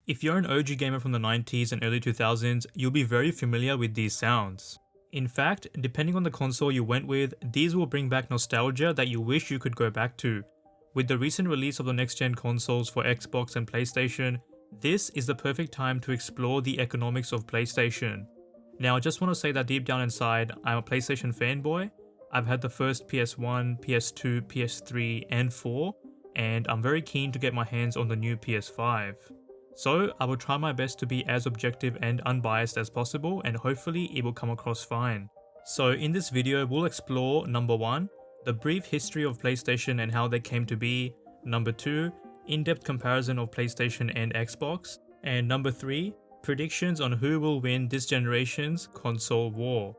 If you're an OG gamer from the 90s and early 2000s, you'll be very familiar with these sounds. In fact, depending on the console you went with, these will bring back nostalgia that you wish you could go back to. With the recent release of the next-gen consoles for Xbox and PlayStation, this is the perfect time to explore the economics of PlayStation. Now, I just want to say that deep down inside, I'm a PlayStation fanboy. I've had the first PS1, PS2, PS3, and 4, and I'm very keen to get my hands on the new PS5. So, I will try my best to be as objective and unbiased as possible, and hopefully it will come across fine. So, in this video, we'll explore number 1, the brief history of PlayStation and how they came to be, number 2, in-depth comparison of PlayStation and Xbox, and number 3, predictions on who will win this generation's console war.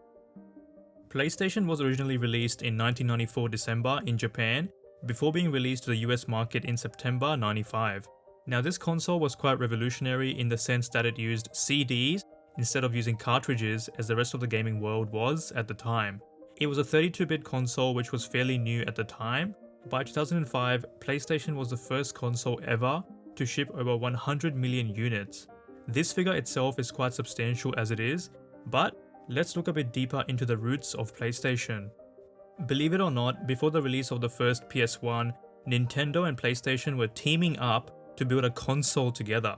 PlayStation was originally released in 1994 December in Japan, before being released to the US market in September 95. Now this console was quite revolutionary in the sense that it used CDs instead of using cartridges as the rest of the gaming world was at the time. It was a 32-bit console which was fairly new at the time. By 2005, PlayStation was the first console ever to ship over 100 million units. This figure itself is quite substantial as it is, but let's look a bit deeper into the roots of PlayStation. Believe it or not, before the release of the first PS1, Nintendo and PlayStation were teaming up to build a console together.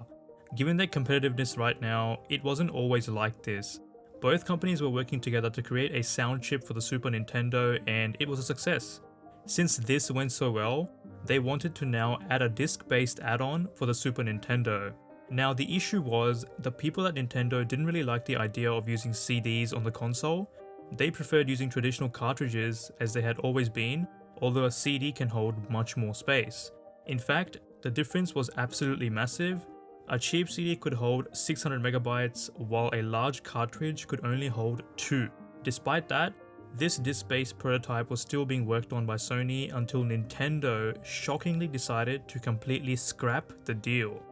Given their competitiveness right now, it wasn't always like this. Both companies were working together to create a sound chip for the Super Nintendo, and it was a success. Since this went so well, they wanted to now add a disc-based add-on for the Super Nintendo. Now the issue was, the people at Nintendo didn't really like the idea of using CDs on the console. They preferred using traditional cartridges as they had always been, although a CD can hold much more space. In fact, the difference was absolutely massive. A cheap CD could hold 600 megabytes, while a large cartridge could only hold 2. Despite that, this disc-based prototype was still being worked on by Sony until Nintendo shockingly decided to completely scrap the deal.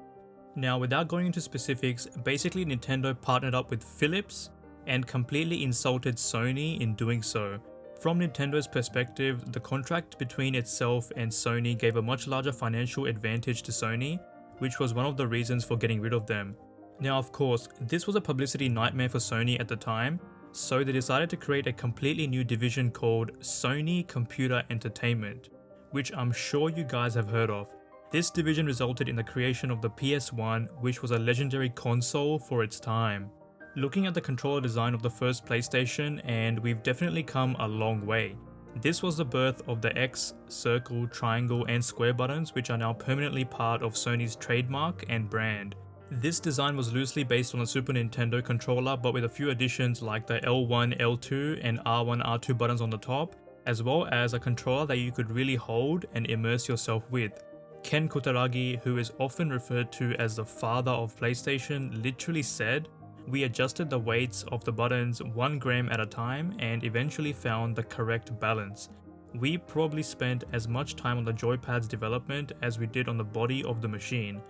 Now, without going into specifics, basically Nintendo partnered up with Philips and completely insulted Sony in doing so. From Nintendo's perspective, the contract between itself and Sony gave a much larger financial advantage to Sony, which was one of the reasons for getting rid of them. Now, of course, this was a publicity nightmare for Sony at the time, so they decided to create a completely new division called Sony Computer Entertainment, which I'm sure you guys have heard of. This division resulted in the creation of the PS1, which was a legendary console for its time. Looking at the controller design of the first PlayStation, and we've definitely come a long way. This was the birth of the X, circle, triangle, and square buttons, which are now permanently part of Sony's trademark and brand. This design was loosely based on the Super Nintendo controller, but with a few additions like the L1, L2, and R1, R2 buttons on the top, as well as a controller that you could really hold and immerse yourself with. Ken Kutaragi, who is often referred to as the father of PlayStation, literally said, "We adjusted the weights of the buttons 1 gram at a time and eventually found the correct balance. We probably spent as much time on the joypad's development as we did on the body of the machine."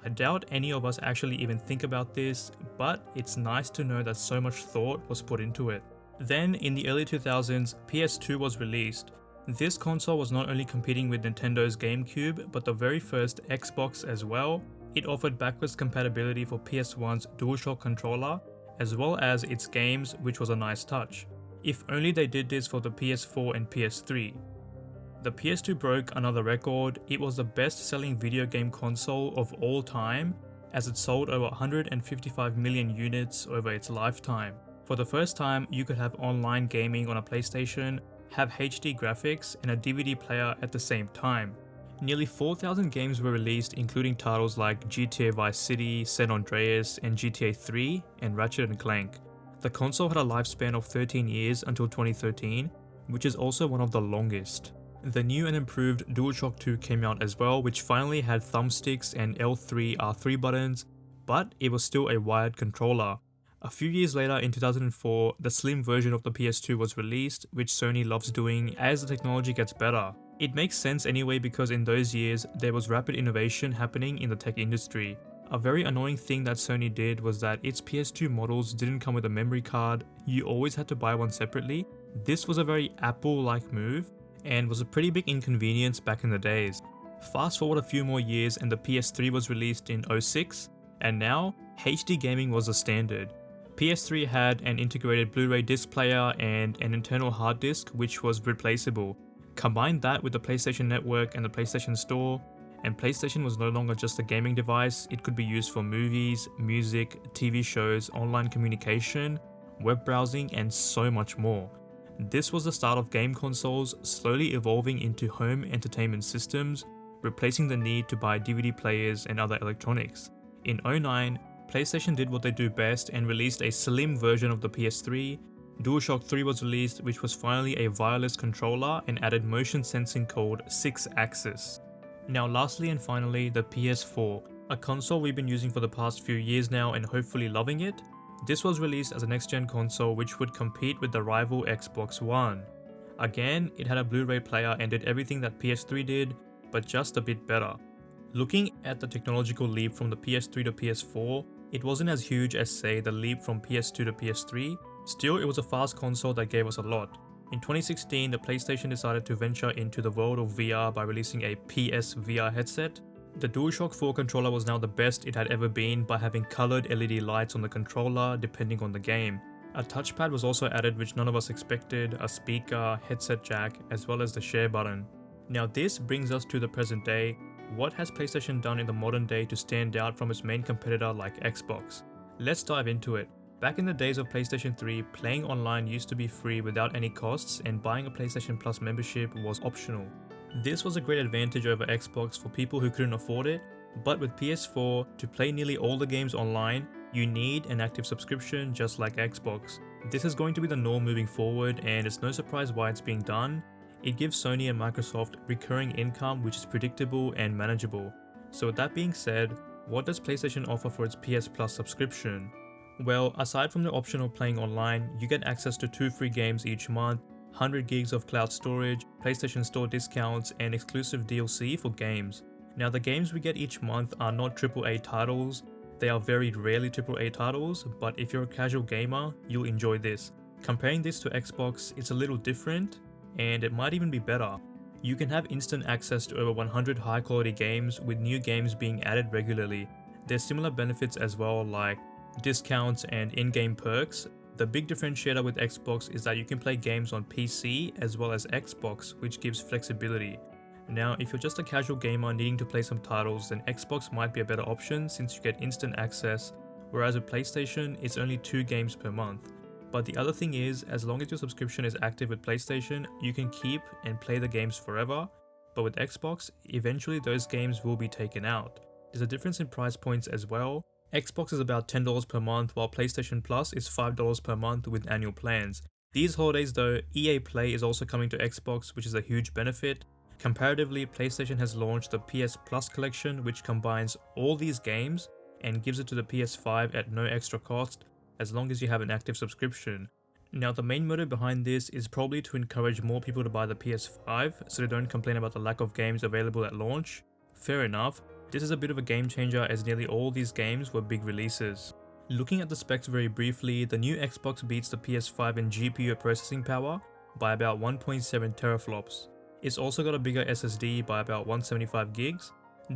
I doubt any of us actually even think about this, but it's nice to know that so much thought was put into it. Then, in the early 2000s, PS2 was released. This console was not only competing with Nintendo's GameCube, but the very first Xbox as well. It offered backwards compatibility for PS1's DualShock controller, as well as its games, which was a nice touch. If only they did this for the PS4 and PS3. The PS2 broke another record. It was the best-selling video game console of all time, as it sold over 155 million units over its lifetime. For the first time, you could have online gaming on a PlayStation, have HD graphics, and a DVD player at the same time. Nearly 4,000 games were released, including titles like GTA Vice City, San Andreas, and GTA 3, and Ratchet & Clank. The console had a lifespan of 13 years until 2013, which is also one of the longest. The new and improved DualShock 2 came out as well, which finally had thumbsticks and L3, R3 buttons, but it was still a wired controller. A few years later, in 2004, the slim version of the PS2 was released, which Sony loves doing as the technology gets better. It makes sense anyway because in those years, there was rapid innovation happening in the tech industry. A very annoying thing that Sony did was that its PS2 models didn't come with a memory card, you always had to buy one separately. This was a very Apple-like move, and was a pretty big inconvenience back in the days. Fast forward a few more years and the PS3 was released in 2006. And now, HD gaming was the standard. PS3 had an integrated Blu-ray disc player and an internal hard disk which was replaceable. Combine that with the PlayStation Network and the PlayStation Store, and PlayStation was no longer just a gaming device, it could be used for movies, music, TV shows, online communication, web browsing, and so much more. This was the start of game consoles slowly evolving into home entertainment systems, replacing the need to buy DVD players and other electronics. In 2009, PlayStation did what they do best and released a slim version of the PS3. DualShock 3 was released, which was finally a wireless controller and added motion sensing called 6-axis. Now lastly and finally, the PS4, a console we've been using for the past few years now and hopefully loving it. This was released as a next-gen console which would compete with the rival Xbox One. Again, it had a Blu-ray player and did everything that PS3 did, but just a bit better. Looking at the technological leap from the PS3 to PS4, it wasn't as huge as say the leap from PS2 to PS3, still it was a fast console that gave us a lot. In 2016, the PlayStation decided to venture into the world of VR by releasing a PS VR headset. The DualShock 4 controller was now the best it had ever been by having coloured LED lights on the controller depending on the game. A touchpad was also added which none of us expected, a speaker, headset jack, as well as the share button. Now this brings us to the present day. What has PlayStation done in the modern day to stand out from its main competitor like Xbox? Let's dive into it. Back in the days of PlayStation 3, playing online used to be free without any costs and buying a PlayStation Plus membership was optional. This was a great advantage over Xbox for people who couldn't afford it, but with PS4, to play nearly all the games online, you need an active subscription just like Xbox. This is going to be the norm moving forward and it's no surprise why it's being done. It gives Sony and Microsoft recurring income which is predictable and manageable. So with that being said, what does PlayStation offer for its PS Plus subscription? Well, aside from the option of playing online, you get access to 2 free games each month, 100 gigs of cloud storage, PlayStation Store discounts, and exclusive DLC for games. Now the games we get each month are not AAA titles, they are very rarely AAA titles, but if you're a casual gamer, you'll enjoy this. Comparing this to Xbox, it's a little different, and it might even be better. You can have instant access to over 100 high quality games with new games being added regularly. There's similar benefits as well like discounts and in-game perks. The big differentiator with Xbox is that you can play games on PC as well as Xbox, which gives flexibility. Now, if you're just a casual gamer needing to play some titles, then Xbox might be a better option since you get instant access, whereas with PlayStation, it's only 2 games per month. But the other thing is, as long as your subscription is active with PlayStation, you can keep and play the games forever, but with Xbox, eventually those games will be taken out. There's a difference in price points as well. Xbox is about $10 per month while PlayStation Plus is $5 per month with annual plans. These holidays though, EA Play is also coming to Xbox, which is a huge benefit. Comparatively, PlayStation has launched the PS Plus collection which combines all these games and gives it to the PS5 at no extra cost as long as you have an active subscription. Now the main motive behind this is probably to encourage more people to buy the PS5 so they don't complain about the lack of games available at launch. Fair enough. This is a bit of a game changer as nearly all these games were big releases. Looking at the specs very briefly, the new Xbox beats the PS5 in GPU processing power by about 1.7 teraflops. It's also got a bigger SSD by about 175 gigs.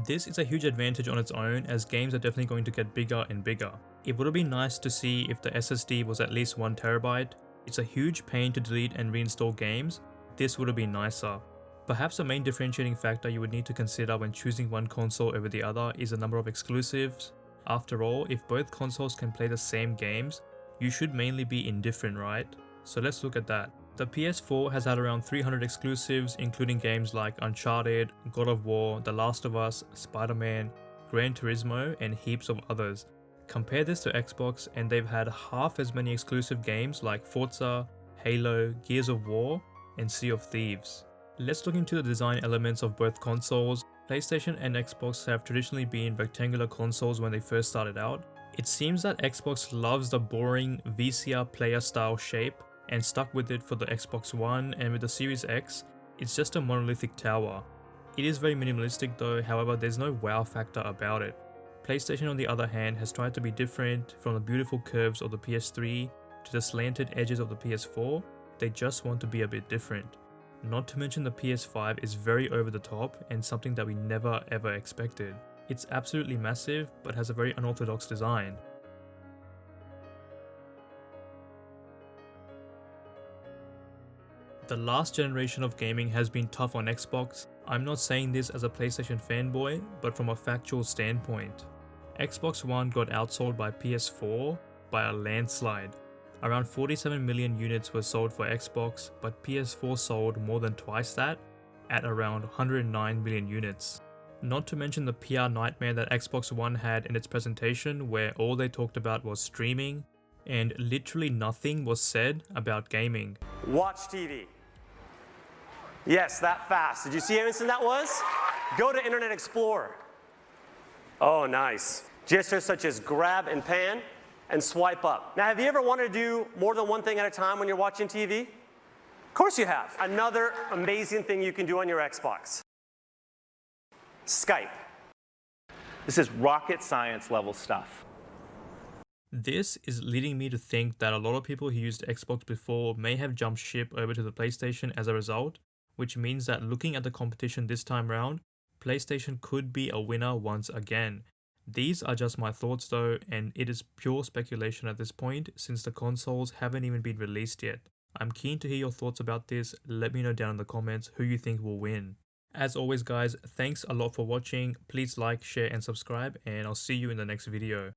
This is a huge advantage on its own as games are definitely going to get bigger and bigger. It would have been nice to see if the SSD was at least 1 terabyte. It's a huge pain to delete and reinstall games. This would have been nicer. Perhaps the main differentiating factor you would need to consider when choosing one console over the other is the number of exclusives. After all, if both consoles can play the same games, you should mainly be indifferent, right? So let's look at that. The PS4 has had around 300 exclusives including games like Uncharted, God of War, The Last of Us, Spider-Man, Gran Turismo, and heaps of others. Compare this to Xbox and they've had half as many exclusive games like Forza, Halo, Gears of War, and Sea of Thieves. Let's look into the design elements of both consoles. PlayStation and Xbox have traditionally been rectangular consoles when they first started out. It seems that Xbox loves the boring VCR player style shape and stuck with it for the Xbox One, and with the Series X, it's just a monolithic tower. It is very minimalistic though, however there's no wow factor about it. PlayStation on the other hand has tried to be different. From the beautiful curves of the PS3 to the slanted edges of the PS4, they just want to be a bit different. Not to mention the PS5 is very over the top and something that we never ever expected. It's absolutely massive, but has a very unorthodox design. The last generation of gaming has been tough on Xbox. I'm not saying this as a PlayStation fanboy, but from a factual standpoint. Xbox One got outsold by PS4 by a landslide. Around 47 million units were sold for Xbox, but PS4 sold more than twice that, at around 109 million units. Not to mention the PR nightmare that Xbox One had in its presentation, where all they talked about was streaming, and literally nothing was said about gaming. Watch TV. Yes, that fast. Did you see how instant that was? Go to Internet Explorer. Oh, nice. Gestures such as grab and pan and swipe up. Now, have you ever wanted to do more than one thing at a time when you're watching TV? Of course you have. Another amazing thing you can do on your Xbox. Skype. This is rocket science level stuff. This is leading me to think that a lot of people who used Xbox before may have jumped ship over to the PlayStation as a result, which means that looking at the competition this time round, PlayStation could be a winner once again. These are just my thoughts though, and it is pure speculation at this point since the consoles haven't even been released yet. I'm keen to hear your thoughts about this. Let me know down in the comments who you think will win. As always guys, thanks a lot for watching. Please like, share and subscribe, and I'll see you in the next video.